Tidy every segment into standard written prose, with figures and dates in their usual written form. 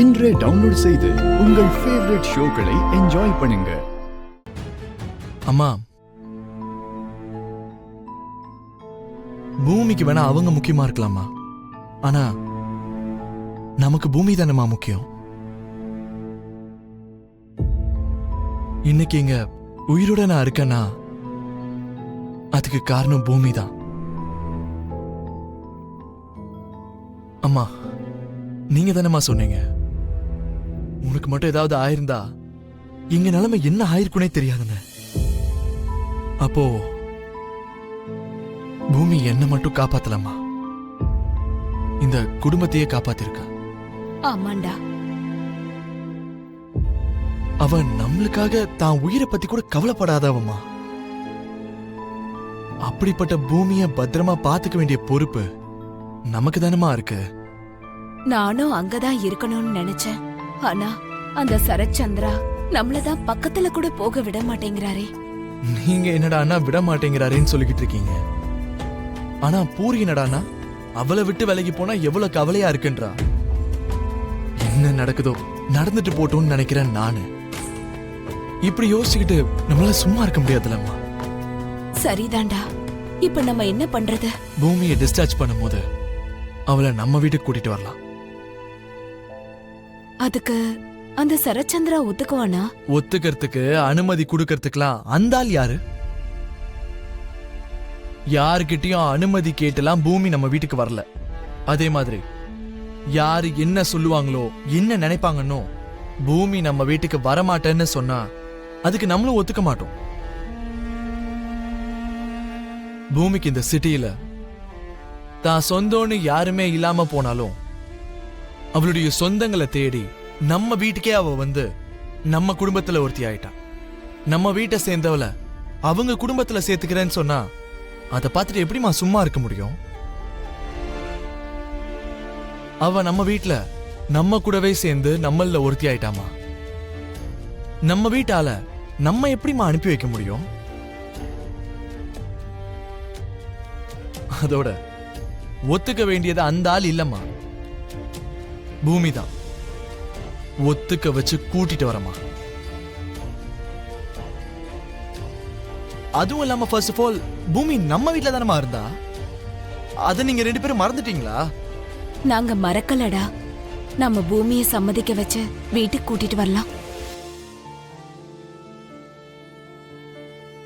இன்றே டவுன்லோட் செய்து உங்கள் ஃபேவரட் ஷோக்களை என்ஜாய் பண்ணுங்க. அம்மா, பூமிக்கு வேணா அவங்க முக்கியமா இருக்கலாமா, ஆனா நமக்கு பூமி தானேமா முக்கியம். இன்னைக்கு இங்க உயிரோட நான் இருக்கேன்னா அதுக்கு காரணம் பூமி தான். அம்மா, நீங்க தானேமா சொன்னீங்க, உனக்கு மட்டும் ஏதாவது ஆயிருந்தா இங்க நிலைமை என்ன ஆயிருக்குனே தெரியாதுன்னு. அப்போ பூமி என்ன மட்டும் காப்பாத்தலாமா, இந்த குடும்பத்தையே காப்பாத்திருக்கா. ஆமாண்டா, அவன் நம்மளுக்காக தான் உயிரை பத்தி கூட கவலைப்படாதவம்மா. அப்படிப்பட்ட பூமியை பத்திரமா பாத்துக்க வேண்டிய பொறுப்பு நமக்கு தானமா இருக்கு. நானும் அங்கதான் இருக்கணும்னு நினைச்சேன். ஆனா அந்த சரத்சந்திரா நம்மளதான் பக்கத்துல கூட போக விட மாட்டேங்கிறாரே. நீங்க என்னடானா விட மாட்டேங்கிறாரேன்னு சொல்லிக்கிட்டு இருக்கீங்க. ஆனா பூரி என்னடானா அவளை விட்டு விலகி போனா எவ்வளவு கவலையா இருக்குன்றா. என்ன நடக்குதோ நடந்துட்டு போட்டோம்னு நினைக்கிறேன் நானு. இப்படி யோசிச்சுக்கிட்டு நம்மளால சும்மா இருக்க முடியாதுலம்மா. சரிதான்டா, இப்ப நம்ம என்ன பண்றது? பூமியை டிஸ்சார்ஜ் பண்ணும் போது அவளை நம்ம வீட்டுக்கு கூட்டிட்டு வரலாம். அதுக்கு அந்த சரத்சந்திரா ஒத்துக்குவானா? ஒத்துக்கிறதுக்கு அனுமதி கொடுக்கறதுக்குலாம் அந்த ஆள் யாரு? யாருக்கிட்டையும் அனுமதி கேட்டுலாம் பூமி நம்ம வீட்டுக்கு வரல. அதே மாதிரி யாரு என்ன சொல்லுவாங்களோ என்ன நினைப்பாங்கன்னோ பூமி நம்ம வீட்டுக்கு வரமாட்டேன்னு சொன்னா அதுக்கு நம்மளும் ஒத்துக்க மாட்டோம். பூமிக்கு இந்த சிட்டியில தான் சொந்தம்னு யாருமே இல்லாம போனாலும் அவளுடைய சொந்தங்களை தேடி நம்ம வீட்டுக்கே அவ வந்து நம்ம குடும்பத்துல ஒருத்தி ஆயிட்டா. நம்ம வீட்டை சேர்ந்தவள அவங்க குடும்பத்துல சேர்த்துக்கிறேன்னு சொன்னா அதை பார்த்துட்டு எப்படிமா சும்மா இருக்க முடியும்? அவ நம்ம வீட்டுல நம்ம கூடவே சேர்ந்து நம்மள ஒருத்தி ஆயிட்டாமா. நம்ம வீட்டால நம்ம எப்படிமா அனுப்பி வைக்க முடியும்? அதோட ஒத்துக்க வேண்டியது அந்த ஆள் இல்லம்மா, பூமிதான். ஒத்துக்க வச்சு கூட்டிட்டு வரமா. அதுவும் இல்லாம ஃபர்ஸ்ட் ஆஃப் ஆல் பூமி நம்ம வீட்ல தானமா இருந்தா. அத நீங்க ரெண்டு பேரும் மறந்துட்டீங்களா? நாங்க மறக்கலடா. நம்ம பூமியை சம்மதிக்க வச்சு வீட்டுக்கு கூட்டிட்டு வரலாம்.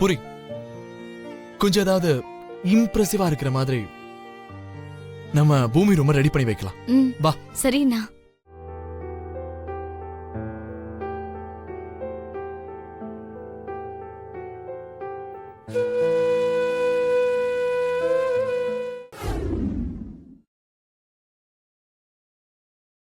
புரி, கொஞ்சம் ஏதாவது இம்ப்ரெசிவா இருக்கிற மாதிரி நம்ம பூமி ரொம்ப ரெடி பண்ணி வைக்கலாம். வா. சரிண்ணா.